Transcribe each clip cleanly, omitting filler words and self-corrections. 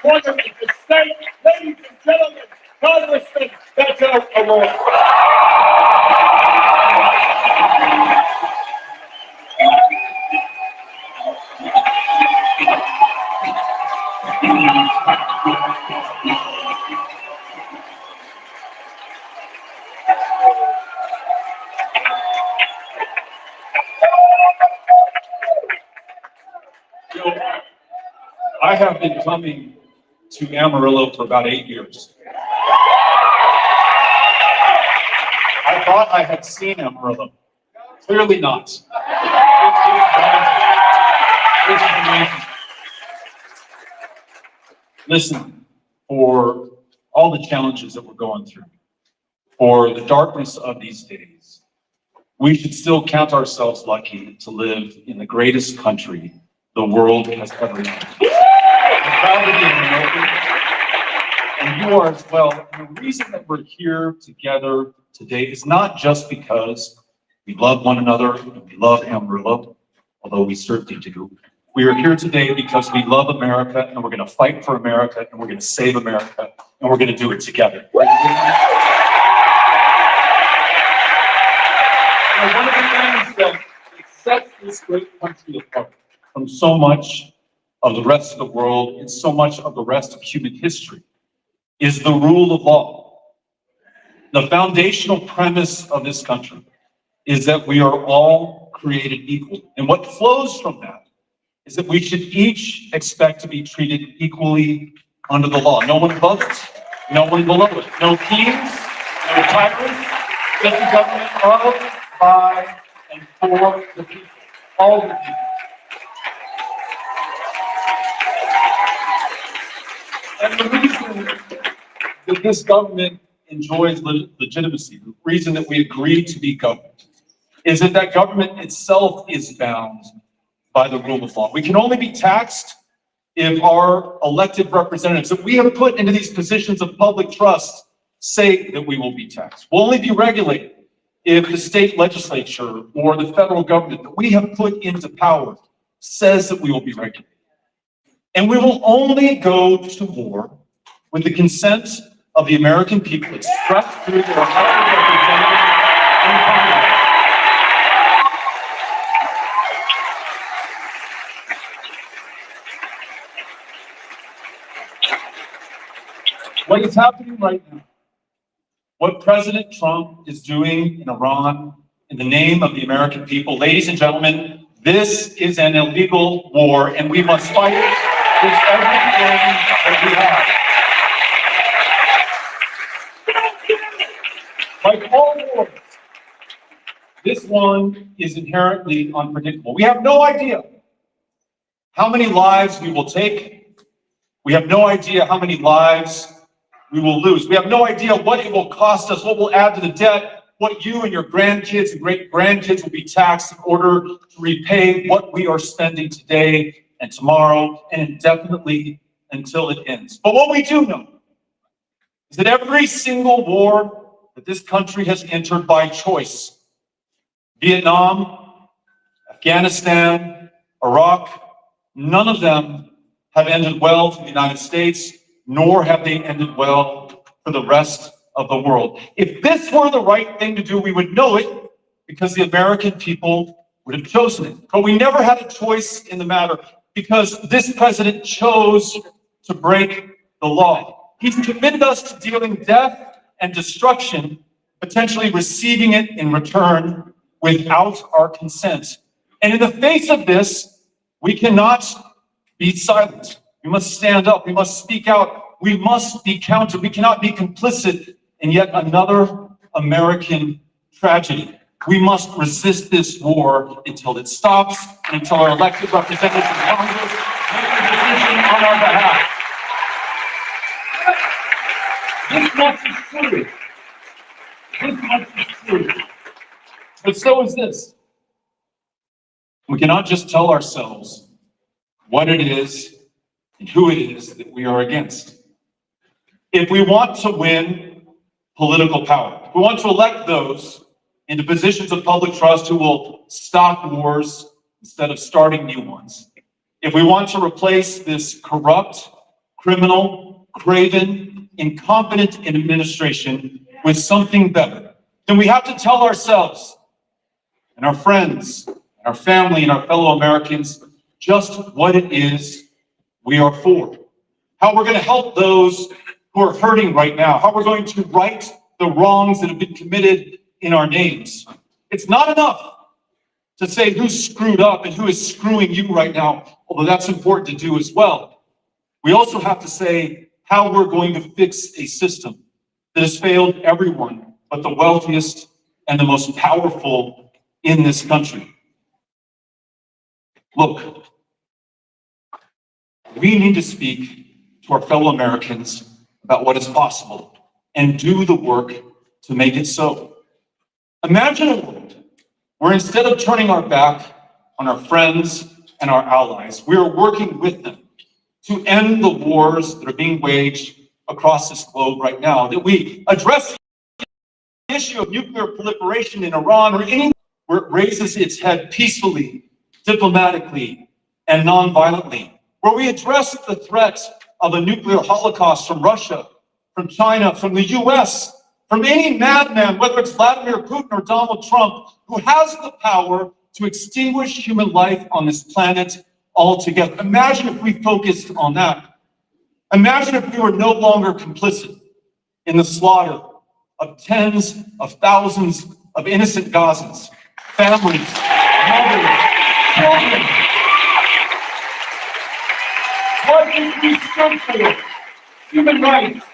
appointment of the state. Ladies and gentlemen, Congressman Beto O'Rourke. I have been coming to Amarillo for about 8 years. I thought I had seen Amarillo. Clearly not. It's amazing. Listen, for all the challenges that we're going through, for the darkness of these days, we should still count ourselves lucky to live in the greatest country the world has ever known. I'm proud to be American, and you are as well. And the reason that we're here together today is not just because we love one another and we love Amarillo, although we certainly do. We are here today because we love America, and we're going to fight for America, and we're going to save America, and we're going to do it together. One of the things that sets this great country apart from so much of the rest of the world and so much of the rest of human history is the rule of law. The foundational premise of this country is that we are all created equal. And what flows from that is that we should each expect to be treated equally under the law. No one above it, no one below it. No kings, no tyrants, just a government of, by, and for the people. All the people. And the reason that this government enjoys legitimacy, the reason that we agree to be governed, is that that government itself is bound by the rule of law. We can only be taxed if our elected representatives that we have put into these positions of public trust say that we will be taxed. We'll only be regulated if the state legislature or the federal government that we have put into power says that we will be regulated. And we will only go to war with the consent of the American people expressed through their elected representatives in Congress. What is happening right now, what President Trump is doing in Iran in the name of the American people, ladies and gentlemen, this is an illegal war, and we must fight it with everything that we have. Like all wars, this one is inherently unpredictable. We have no idea how many lives we will take. We have no idea how many lives we will lose. We have no idea what it will cost us, what will add to the debt, what you and your grandkids and great-grandkids will be taxed in order to repay what we are spending today and tomorrow and indefinitely until it ends. But what we do know is that every single war that this country has entered by choice, Vietnam, Afghanistan, Iraq, none of them have ended well for the United States, nor have they ended well for the rest of the world. If this were the right thing to do, we would know it because the American people would have chosen it. But we never had a choice in the matter because this president chose to break the law. He's committed us to dealing death and destruction, potentially receiving it in return without our consent. And in the face of this, we cannot be silent. We must stand up. We must speak out. We must be counted. We cannot be complicit in yet another American tragedy. We must resist this war until it stops, and until our elected representatives in Congress make a decision on our behalf. This much is true. This much is true. But so is this. We cannot just tell ourselves what it is and who it is that we are against. If we want to win political power, if we want to elect those into positions of public trust who will stop wars instead of starting new ones, if we want to replace this corrupt, criminal, craven, incompetent administration with something better, then we have to tell ourselves and our friends, and our family, and our fellow Americans just what it is we are for. How we're going to help those who are hurting right now. How we're going to right the wrongs that have been committed in our names. It's not enough to say who's screwed up and who is screwing you right now, although that's important to do as well. We also have to say how we're going to fix a system that has failed everyone but the wealthiest and the most powerful in this country. Look, we need to speak to our fellow Americans about what is possible and do the work to make it so. Imagine a world where instead of turning our back on our friends and our allies, we are working with them to end the wars that are being waged across this globe right now, that we address the issue of nuclear proliferation in Iran or anywhere where it raises its head peacefully, diplomatically, and non-violently, where we address the threat of a nuclear holocaust from Russia, from China, from the US, from any madman, whether it's Vladimir Putin or Donald Trump, who has the power to extinguish human life on this planet altogether. Imagine if we focused on that. Imagine if we were no longer complicit in the slaughter of tens of thousands of innocent Gazans, families, mothers, children. What if we stood for human rights,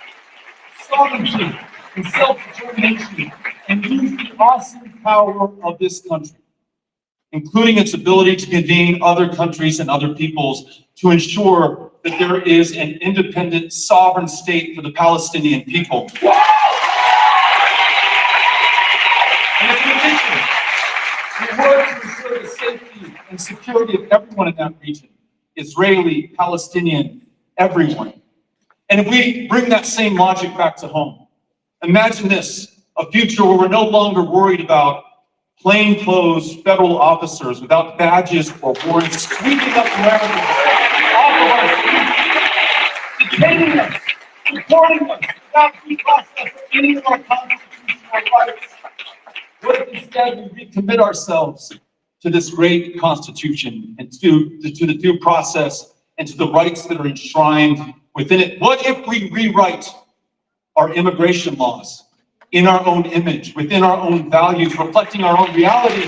sovereignty, and self-determination, and use the awesome power of this country, including its ability to convene other countries and other peoples to ensure that there is an independent, sovereign state for the Palestinian people. And in addition, we work to ensure the safety and security of everyone in that region, Israeli, Palestinian, everyone. And if we bring that same logic back to home, imagine this, a future where we're no longer worried about plainclothes federal officers without badges or warrants sweeping up Americans off of our streets, detaining us, deporting us without due process or any of our constitutional rights. What if instead we recommit ourselves to this great Constitution and to the due process and to the rights that are enshrined within it? What if we rewrite our immigration laws in our own image, within our own values, reflecting our own reality?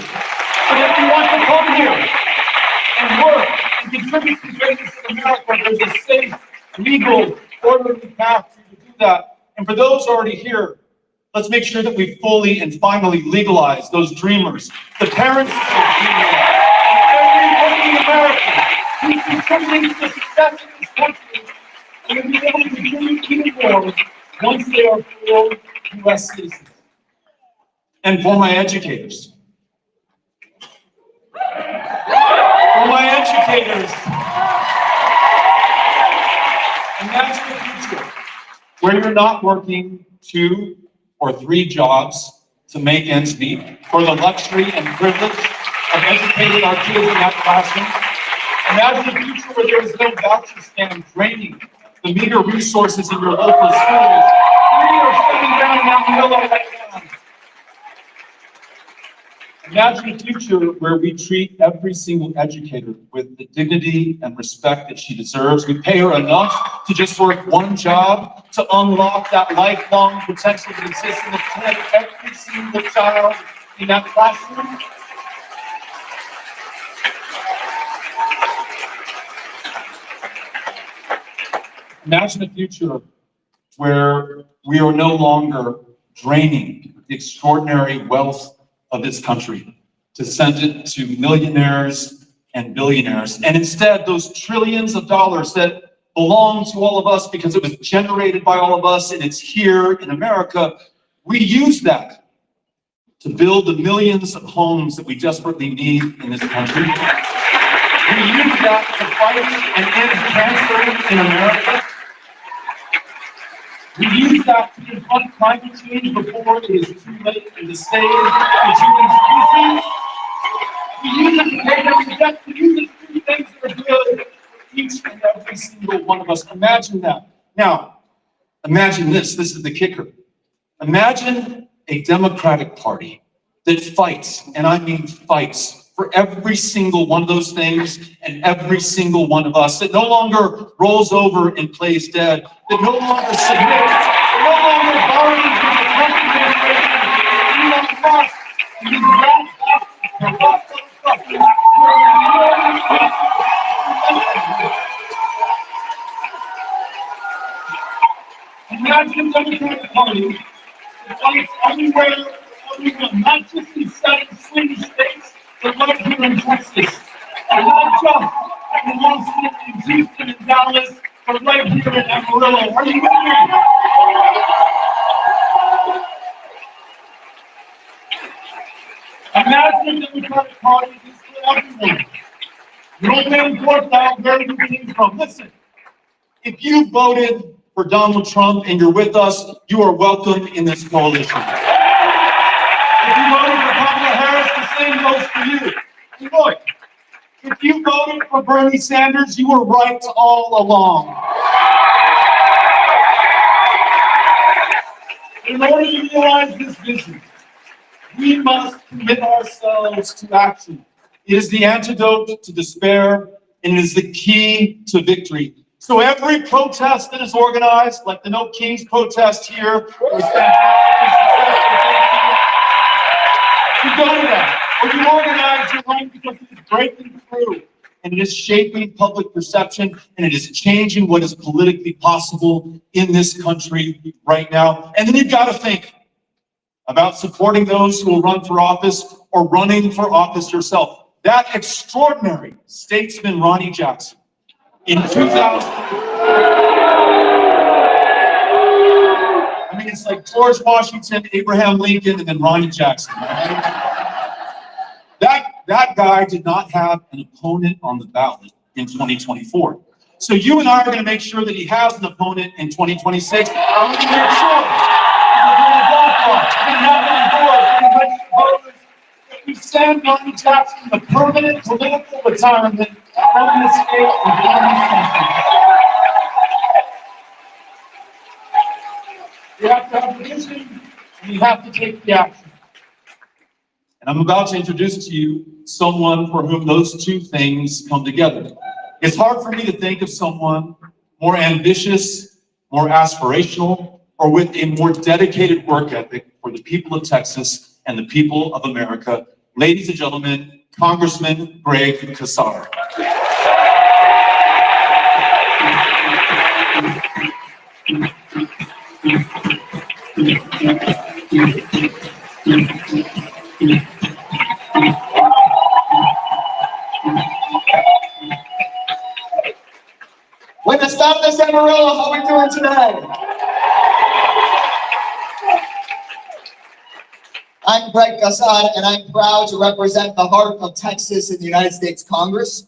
But if we want to come here and work and contribute to the greatness of America, there's a safe, legal, orderly path to do that. And for those already here, let's make sure that we fully and finally legalize those dreamers, the parents of those dreamers, and every working American who's contributing to the success of this country, and will be able to contribute even more once they are full U.S. citizens. And for my educators. Imagine a future where you're not working 2 or 3 jobs to make ends meet for the luxury and privilege of educating our kids in that classroom. Imagine a future where there is no voucher scam draining the meager resources in your local schools. We are shutting down in Amarillo right now. Imagine a future where we treat every single educator with the dignity and respect that she deserves. We pay her enough to just work 1 job to unlock that lifelong potential that exists in the head of every single child in that classroom. Imagine a future where we are no longer draining the extraordinary wealth of this country to send it to millionaires and billionaires. And instead, those trillions of dollars that belong to all of us because it was generated by all of us and it's here in America, we use that to build the millions of homes that we desperately need in this country. We use that to fight and end cancer in America. We use that to confront climate change before it is too late and to save the human species. We use it to pay down the debt. We use it to do things that are good Each and every single one of us. Imagine that. Now, imagine this. This is the kicker. Imagine a Democratic Party that fights, and I mean fights, for every single one of those things and every single one of us, that no longer rolls over and plays dead, that no longer submits, that no longer bargains with the Trump administration, Elon Musk, and these imagine a Democratic Party that fights everywhere, not just in 7 swing states, but right here in Texas. And not just in Austin, in Houston, and Dallas, but right here in Amarillo. Are you with me? Imagine a Democratic Party that's for everyone. No man forth out where you came from. Listen, if you voted for Donald Trump and you're with us, you are welcome in this coalition. If you voted for Kamala Harris, the same goes for you. And look, if you voted for Bernie Sanders, you were right all along. In order to realize this vision, we must commit ourselves to action. It is the antidote to despair, and it is the key to victory. So every protest that is organized, like the No Kings protest here, was fantastic. You go to that, or you organize your life because it is breaking through, and it is shaping public perception, and it is changing what is politically possible in this country right now. And then you've got to think about supporting those who will run for office or running for office yourself. That extraordinary statesman, Ronnie Jackson, in 2000, I mean, it's like George Washington, Abraham Lincoln, and then Ronnie Jackson. Right? That guy did not have an opponent on the ballot in 2024. So you and I are going to make sure that he has an opponent in 2026. I'm going to make sure we send Ronnie Jackson the permanent political retirement from the state and from this country. You have to have the vision, and you have to take the action. And I'm about to introduce to you someone for whom those two things come together. It's hard for me to think of someone more ambitious, more aspirational, or with a more dedicated work ethic for the people of Texas and the people of America. Ladies and gentlemen, Congressman Greg Casar. Buenas tardes, Amarillo. How are we doing today? I'm Greg Casar, and I'm proud to represent the heart of Texas in the United States Congress.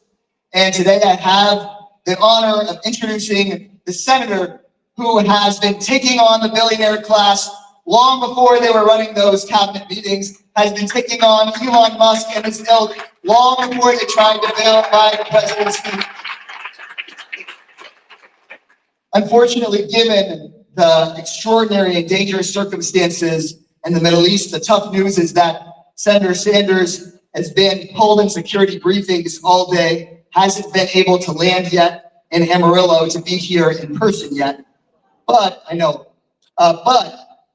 And today I have the honor of introducing the senator who has been taking on the billionaire class long before they were running those cabinet meetings, has been taking on Elon Musk and his ilk long before they tried to verify the presidency. Unfortunately, given the extraordinary and dangerous circumstances in the Middle East, the tough news is that Senator Sanders has been pulled in security briefings all day, hasn't been able to land yet in Amarillo to be here in person yet. But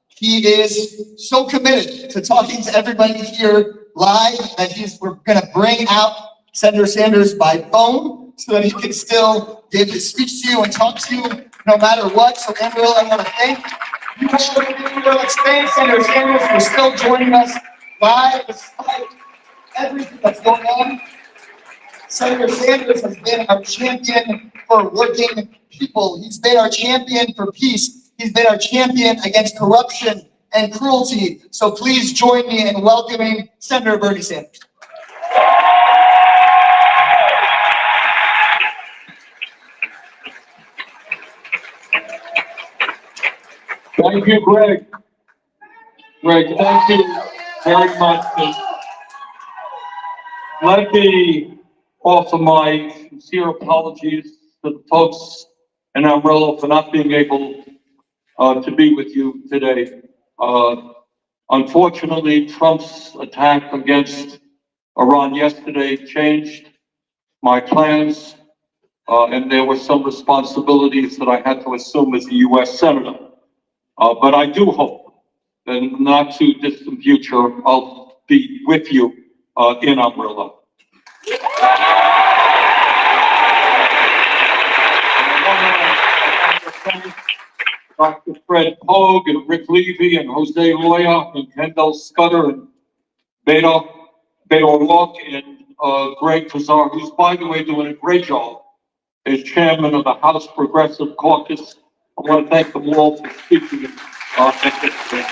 he is so committed to talking to everybody here live that we're going to bring out Senator Sanders by phone so that he can still give his speech to you and talk to you no matter what. So Amarillo, I want to thank you for Amarillo Spain, Senator Sanders, for still joining us live despite everything that's going on. Senator Sanders has been our champion for working people. He's been our champion for peace. He's been our champion against corruption and cruelty. So please join me in welcoming Senator Bernie Sanders. Thank you, Greg. Greg, thank you very much. Let me offer my sincere apologies to the folks in Amarillo for not being able to be with you today. Unfortunately, Trump's attack against Iran yesterday changed my plans, and there were some responsibilities that I had to assume as a U.S. Senator. But I do hope that in the not too distant future, I'll be with you in Amarillo. Dr. Fred Pogue and Rick Levy and Jose Loya and Kendall Scudder and Beto O'Rourke and Greg Casar, who's, by the way, doing a great job as chairman of the House Progressive Caucus. I want to thank them all for speaking at this event.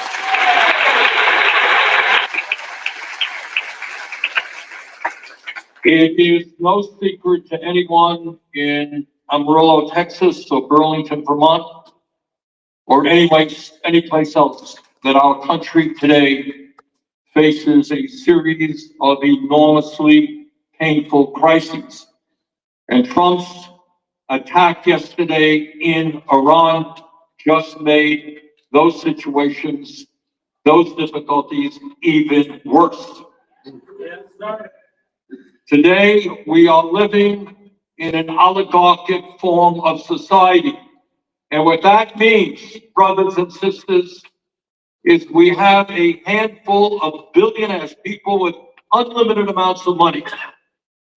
It is no secret to anyone in Amarillo, Texas, or Burlington, Vermont, or any place else that our country today faces a series of enormously painful crises. And Trump's attack yesterday in Iran just made those situations, those difficulties even worse. Today, we are living in an oligarchic form of society. And what that means, brothers and sisters, is we have a handful of billionaires, people with unlimited amounts of money,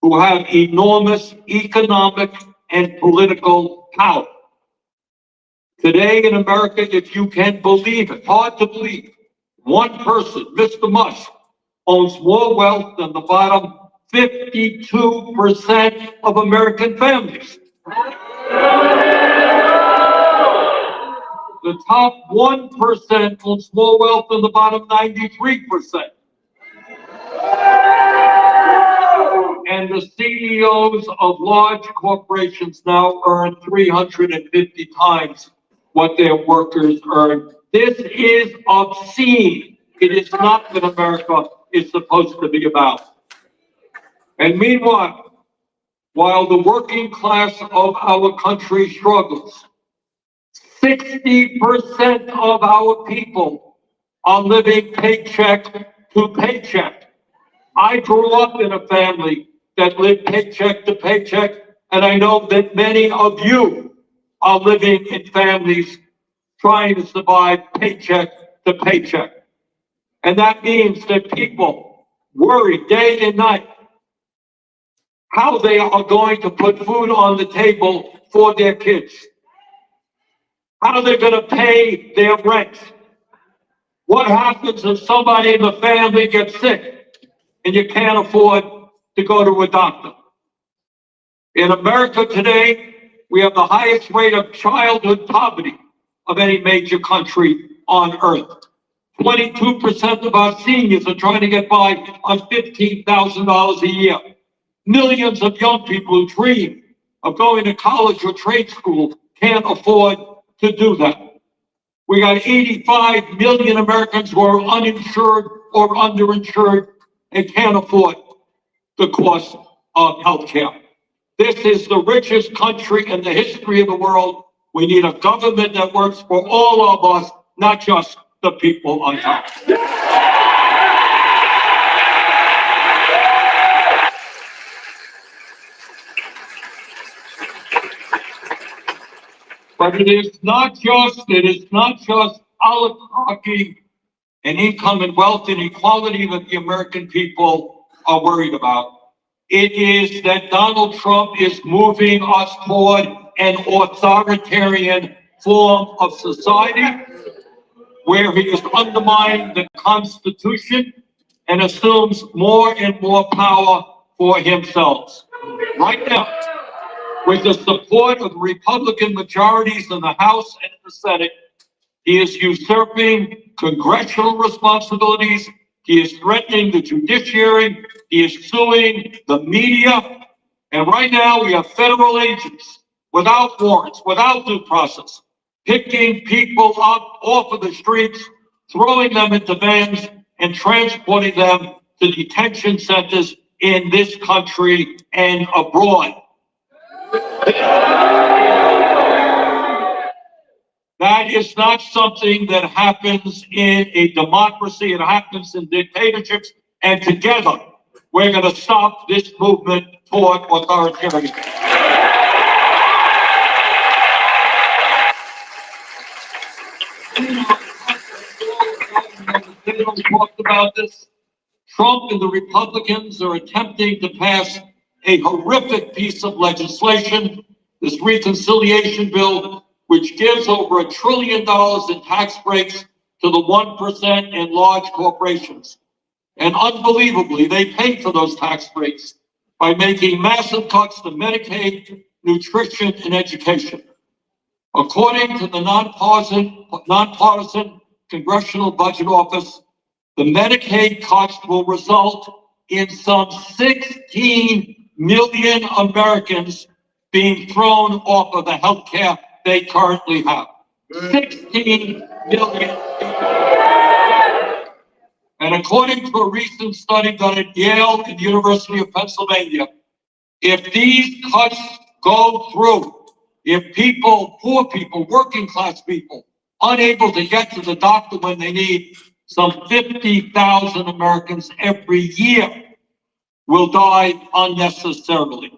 who have enormous economic and political power. Today in America, if you can believe it, hard to believe, one person, Mr. Musk, owns more wealth than the bottom 52% of American families. The top 1% owns more wealth than the bottom 93%. And the CEOs of large corporations now earn 350 times what their workers earn. This is obscene. It is not what America is supposed to be about. And meanwhile, while the working class of our country struggles, 60% of our people are living paycheck to paycheck. I grew up in a family that lived paycheck to paycheck, and I know that many of you are living in families trying to survive paycheck to paycheck. And that means that people worry day and night how they are going to put food on the table for their kids, how they're going to pay their rent. What happens if somebody in the family gets sick and you can't afford to go to a doctor? In America today, we have the highest rate of childhood poverty of any major country on earth. 22% of our seniors are trying to get by on $15,000 a year. Millions of young people who dream of going to college or trade school can't afford to do that. We got 85 million Americans who are uninsured or underinsured and can't afford the cost of health care. This is the richest country in the history of the world. We need a government that works for all of us, not just the people on top. But it is not just oligarchy and income and wealth inequality that the American people are worried about. It is that Donald Trump is moving us toward an authoritarian form of society where he is undermining the Constitution and assumes more and more power for himself. Right now, with the support of the Republican majorities in the House and in the Senate, he is usurping congressional responsibilities. He is threatening the judiciary. He is suing the media. And right now we have federal agents without warrants, without due process, picking people up off of the streets, throwing them into vans, and transporting them to detention centers in this country and abroad. That is not something that happens in a democracy. It happens in dictatorships. And together, we're going to stop this movement toward authoritarianism. Talked about this. Trump and the Republicans are attempting to pass a horrific piece of legislation, this reconciliation bill, which gives over $1 trillion in tax breaks to the 1% and large corporations. And unbelievably, they pay for those tax breaks by making massive cuts to Medicaid, nutrition, and education. According to the nonpartisan Congressional Budget Office, the Medicaid cuts will result in some 16 million Americans being thrown off of the health care they currently have. 16 million people. And according to a recent study done at Yale and the University of Pennsylvania, if these cuts go through, if people, poor people, working class people, unable to get to the doctor when they need, some 50,000 Americans every year will die unnecessarily.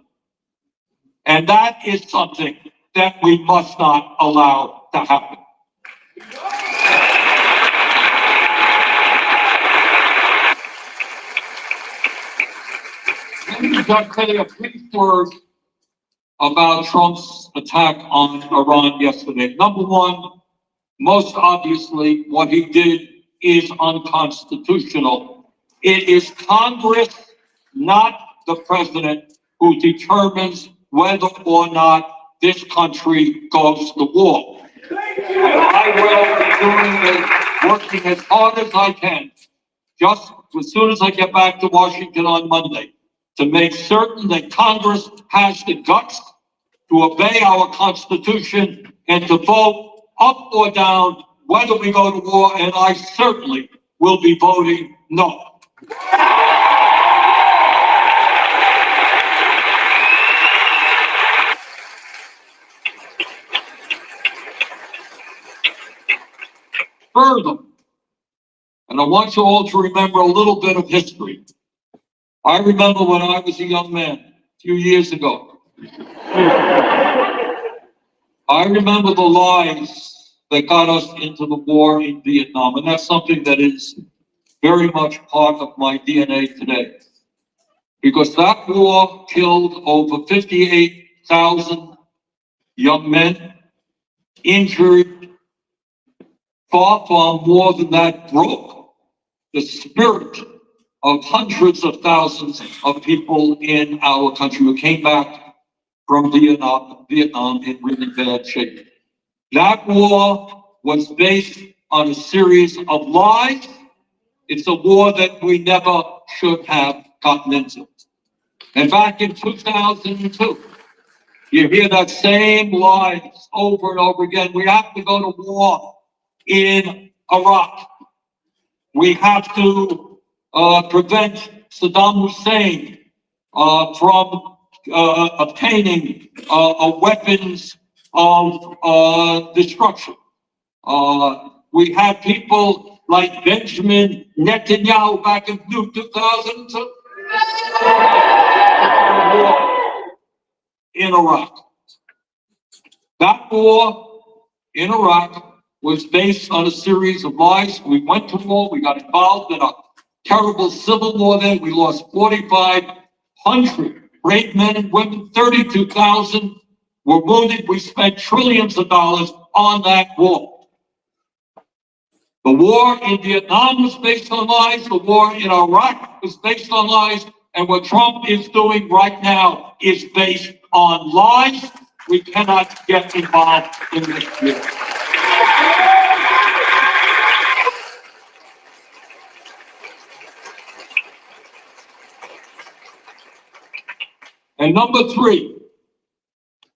And that is something that we must not allow to happen. Let me just say a brief word about Trump's attack on Iran yesterday. Number one, most obviously, what he did is unconstitutional. It is Congress, not the president, who determines whether or not this country goes to war. And I will be working as hard as I can, just as soon as I get back to Washington on Monday, to make certain that Congress has the guts to obey our Constitution and to vote up or down whether we go to war, and I certainly will be voting no. Further, and I want you all to remember a little bit of history. I remember when I was a young man a few years ago. I remember the lies that got us into the war in Vietnam, and that's something that is very much part of my DNA today. Because that war killed over 58,000 young men, injured, far more than that, broke the spirit of hundreds of thousands of people in our country who came back from Vietnam in really bad shape. That war was based on a series of lies. It's a war that we never should have gotten into. And back in 2002, you hear that same lies over and over again. We have to go to war in Iraq. We have to prevent Saddam Hussein from obtaining weapons of destruction. We had people like Benjamin Netanyahu back in 2002 in Iraq. That war in Iraq was based on a series of lies. We went to war, we got involved in a terrible civil war there. We lost 4,500 brave men and women, 32,000 were wounded. We spent trillions of dollars on that war. The war in Vietnam was based on lies. The war in Iraq was based on lies. And what Trump is doing right now is based on lies. We cannot get involved in this war. And number three,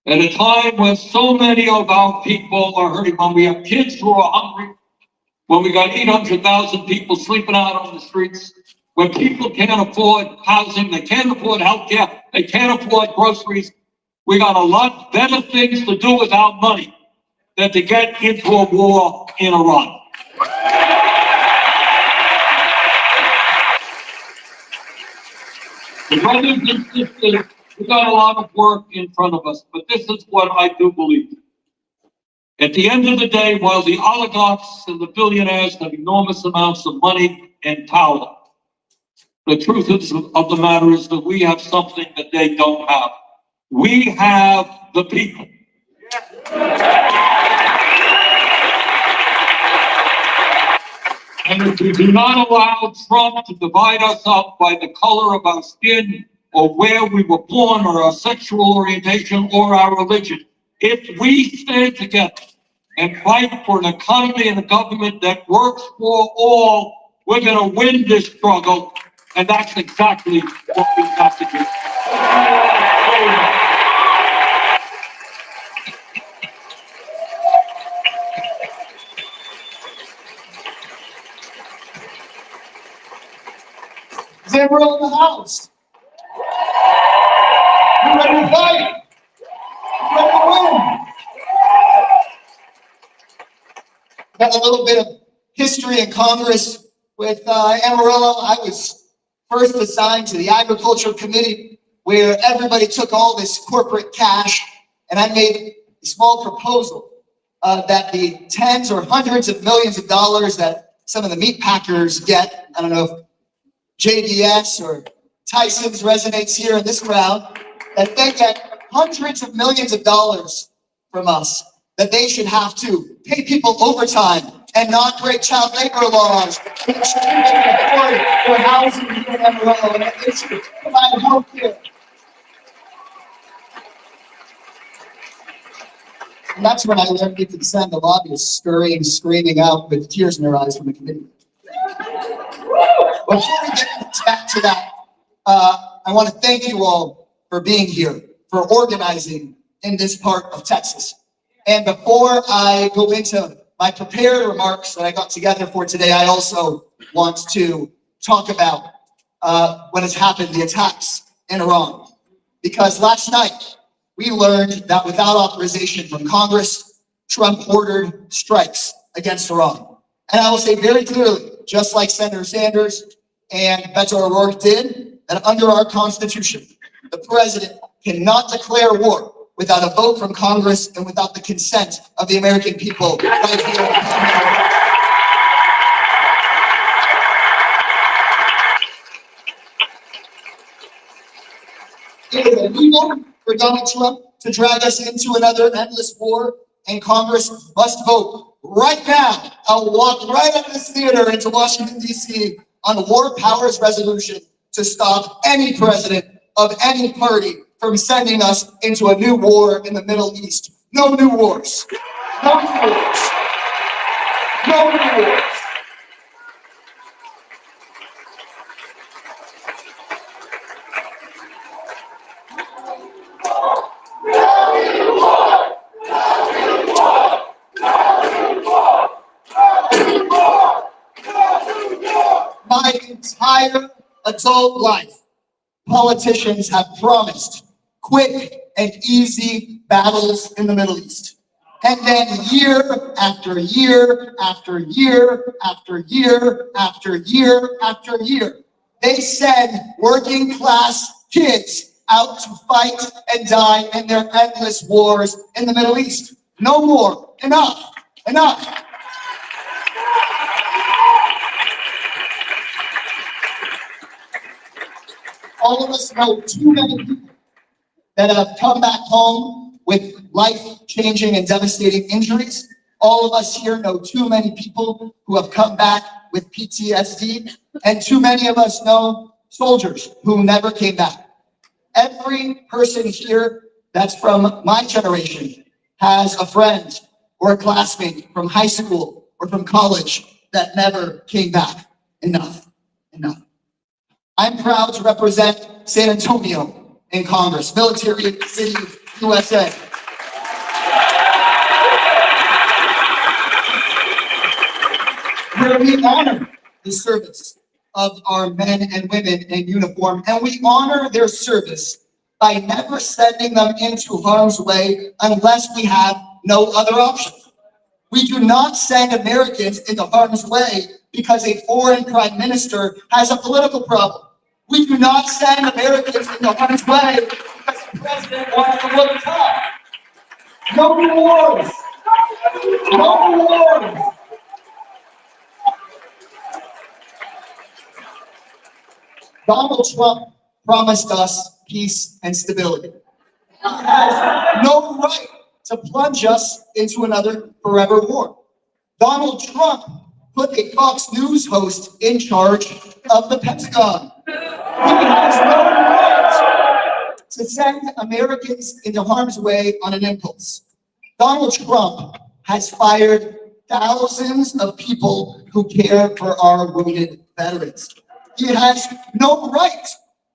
at a time when so many of our people are hurting, when we have kids who are hungry, when we got 800,000 people sleeping out on the streets, when people can't afford housing, they can't afford health care, they can't afford groceries, We got a lot better things to do with our money than to get into a war in Iran. Brothers and sisters, we got a lot of work in front of us, but this is what I do believe. At the end of the day, while the oligarchs and the billionaires have enormous amounts of money and power, the truth of the matter is that we have something that they don't have. We have the people. And if we do not allow Trump to divide us up by the color of our skin or where we were born or our sexual orientation or our religion, if we stand together and fight for an economy and a government that works for all, we're going to win this struggle. And that's exactly what we have to do. Then we're in the house. We're ready to fight. We're ready to win. Got a little bit of history in Congress with Amarillo. I was first assigned to the Agriculture Committee, where everybody took all this corporate cash, and I made a small proposal that the tens or hundreds of millions of dollars that some of the meat packers get, I don't know if JBS or Tyson's resonates here in this crowd, that they get hundreds of millions of dollars from us, that they should have to pay people overtime and not break child labor laws, and that they should afford their housing here in Amarillo, and that they should provide health care. And that's when I learned we could send the lobbyists scurrying, screaming out with tears in their eyes from the committee. Before we get back to that, I want to thank you all for being here, for organizing in this part of Texas. And before I go into my prepared remarks that I got together for today, I also want to talk about what has happened, the attacks in Iran. Because last night, we learned that without authorization from Congress, Trump ordered strikes against Iran. And I will say very clearly, just like Senator Sanders and Beto O'Rourke did, that under our Constitution, the president cannot declare war without a vote from Congress and without the consent of the American people right here. It is illegal for Donald Trump to drag us into another endless war, and Congress must vote right now. I'll walk right out of this theater into Washington, D.C. on a war powers resolution to stop any president of any party from sending us into a new war in the Middle East. No new wars. No new wars. No new wars. My entire adult life, politicians have promised quick and easy battles in the Middle East. And then year after year after year after year after year after year, they send working class kids out to fight and die in their endless wars in the Middle East. No more. Enough. Enough. All of us know too many people that have come back home with life-changing and devastating injuries. All of us here know too many people who have come back with PTSD, and too many of us know soldiers who never came back. Every person here that's from my generation has a friend or a classmate from high school or from college that never came back. Enough. Enough. I'm proud to represent San Antonio in Congress, Military City, USA. Where we honor the service of our men and women in uniform, and we honor their service by never sending them into harm's way unless we have no other option. We do not send Americans into harm's way because a foreign prime minister has a political problem. We do not send Americans into harm's way because the president wants to look tough. No rewards. No rewards. Donald Trump promised us peace and stability. He has no right to plunge us into another forever war. Donald Trump put a Fox News host in charge of the Pentagon. He has no right to send Americans into harm's way on an impulse. Donald Trump has fired thousands of people who care for our wounded veterans. He has no right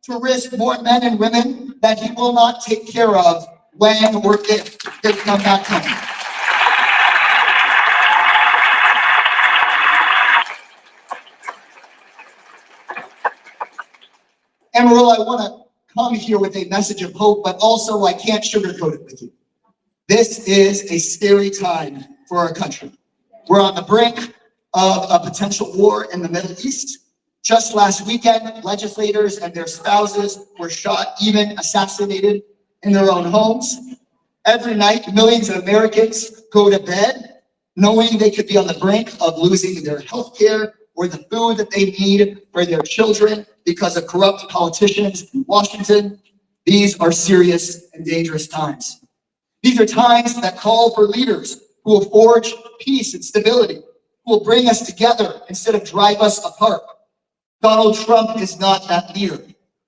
to risk more men and women that he will not take care of when or if they come back home. Amarillo, I want to come here with a message of hope, but also I can't sugarcoat it with you. This is a scary time for our country. We're on the brink of a potential war in the Middle East. Just last weekend, legislators and their spouses were shot, even assassinated in their own homes. Every night, millions of Americans go to bed knowing they could be on the brink of losing their health care or the food that they need for their children because of corrupt politicians in Washington. These are serious and dangerous times. These are times that call for leaders who will forge peace and stability, who will bring us together instead of drive us apart. Donald Trump is not that leader.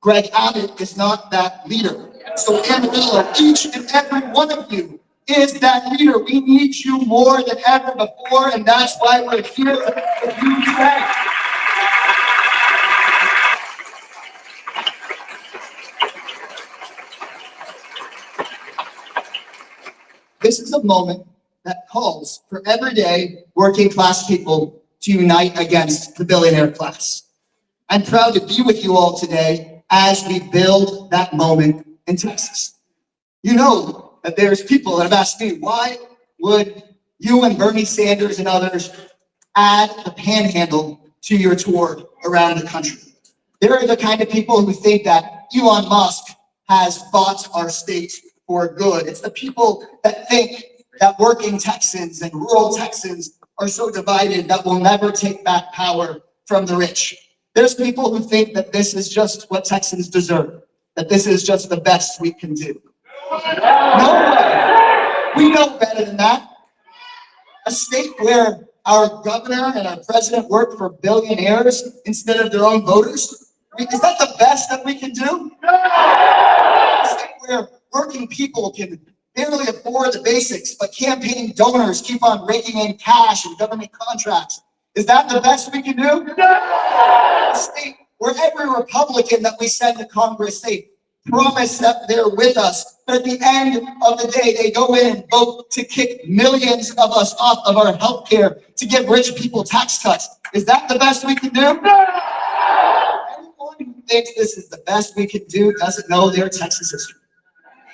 Greg Abbott is not that leader. So Amarillo, each and every one of you is that leader. We need you more than ever before, and that's why we're here with you today. This is a moment that calls for everyday working class people to unite against the billionaire class. I'm proud to be with you all today as we build that moment in Texas. You know that there's people that have asked me, why would you and Bernie Sanders and others add the panhandle to your tour around the country? They're the kind of people who think that Elon Musk has bought our state for good. It's the people that think that working Texans and rural Texans are so divided that we'll never take back power from the rich. There's people who think that this is just what Texans deserve, that this is just the best we can do. No way. We know better than that. A state where our governor and our president work for billionaires instead of their own voters? Is that the best that we can do? A state where working people can barely afford the basics, but campaign donors keep on raking in cash and government contracts. Is that the best we can do? A state where every Republican that we send to Congress, they promise that they're with us, but at the end of the day, they go in and vote to kick millions of us off of our health care to give rich people tax cuts. Is that the best we can do? Anyone who thinks this is the best we can do doesn't know their Texas history.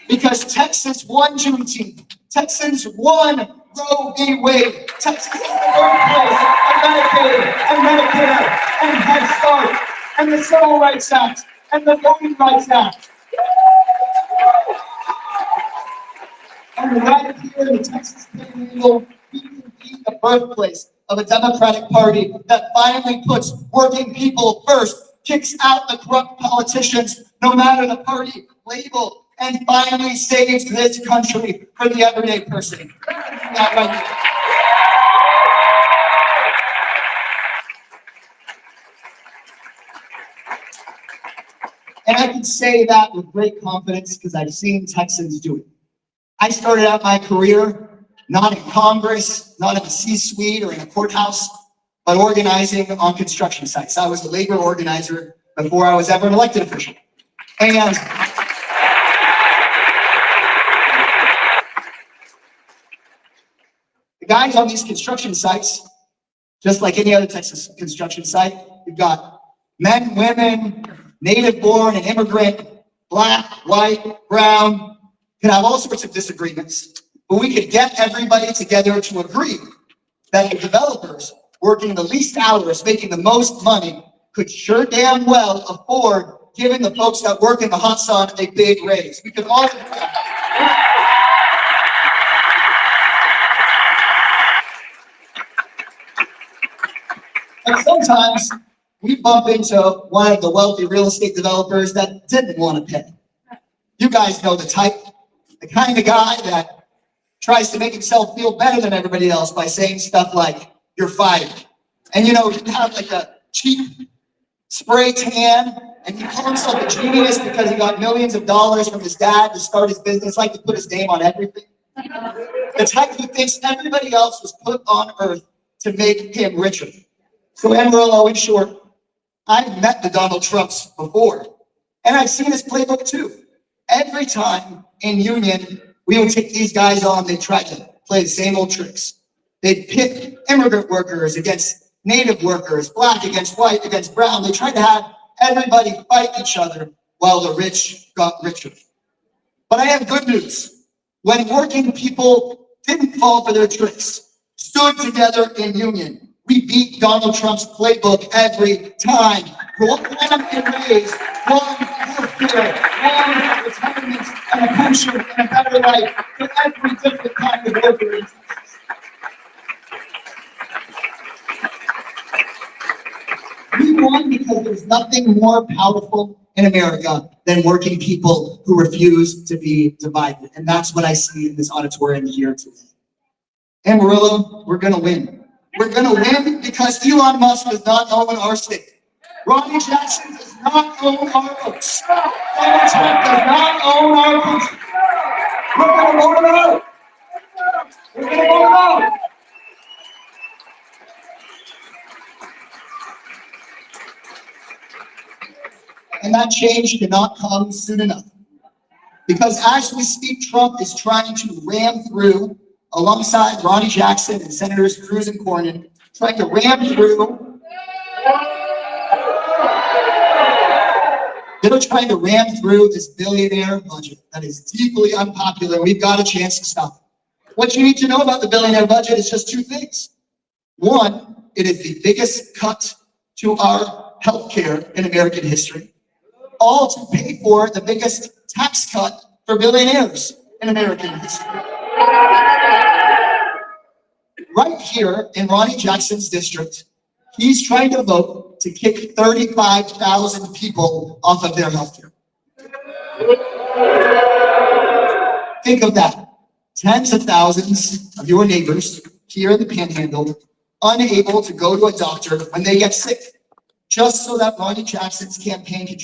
Because Texas won Juneteenth. Texans won Roe v. Wade. Texas is the birthplace of Medicaid and Medicare and Head Start and the Civil Rights Act and the Voting Rights Act. And right here in the Texas Panhandle, we can be the birthplace of a Democratic Party that finally puts working people first, kicks out the corrupt politicians, no matter the party label, and finally saves this country for the everyday person. That right here. And I can say that with great confidence because I've seen Texans do it. I started out my career not in Congress, not in the C-suite or in a courthouse, but organizing on construction sites. I was a labor organizer before I was ever an elected official. And the guys on these construction sites, just like any other Texas construction site, you've got men, women, native born and immigrant, black, white, brown, could have all sorts of disagreements, but we could get everybody together to agree that the developers working the least hours, making the most money, could sure damn well afford giving the folks that work in the hot sun a big raise. We could all agree on that. And sometimes we bump into one of the wealthy real estate developers that didn't want to pay. You guys know the type, the kind of guy that tries to make himself feel better than everybody else by saying stuff like, "You're fired." And you know, he'd have like a cheap spray tan, and he called himself a genius because he got millions of dollars from his dad to start his business, like to put his name on everything. The type who thinks everybody else was put on earth to make him richer. So Amarillo, in short, I've met the Donald Trumps before, and I've seen his playbook too. Every time in Union, we would take these guys on, they tried to play the same old tricks. They'd pit immigrant workers against native workers, black against white against brown. They tried to have everybody fight each other while the rich got richer. But I have good news. When working people didn't fall for their tricks, stood together in Union, we beat Donald Trump's playbook every time. One raise, one healthcare, one retirement, and a pension, and a better life for every different kind of worker. We won because there's nothing more powerful in America than working people who refuse to be divided. And that's what I see in this auditorium here today. Amarillo, we're gonna win. We're gonna win because Elon Musk does not own our state. Ronnie Jackson does not own our votes. Donald Trump does not own our country. We're gonna vote him out. We're gonna vote him out. And that change cannot come soon enough. Because as we speak, Trump is trying to ram through, alongside Ronnie Jackson and Senators Cruz and Cornyn, trying to ram through. They're trying to ram through this billionaire budget that is deeply unpopular. We've got a chance to stop it. What you need to know about the billionaire budget is just two things. One, it is the biggest cut to our healthcare in American history, all to pay for the biggest tax cut for billionaires in American history. Right here in Ronnie Jackson's district, he's trying to vote to kick 35,000 people off of their healthcare. Think of that. Tens of thousands of your neighbors here in the Panhandle unable to go to a doctor when they get sick, just so that Ronnie Jackson's campaign can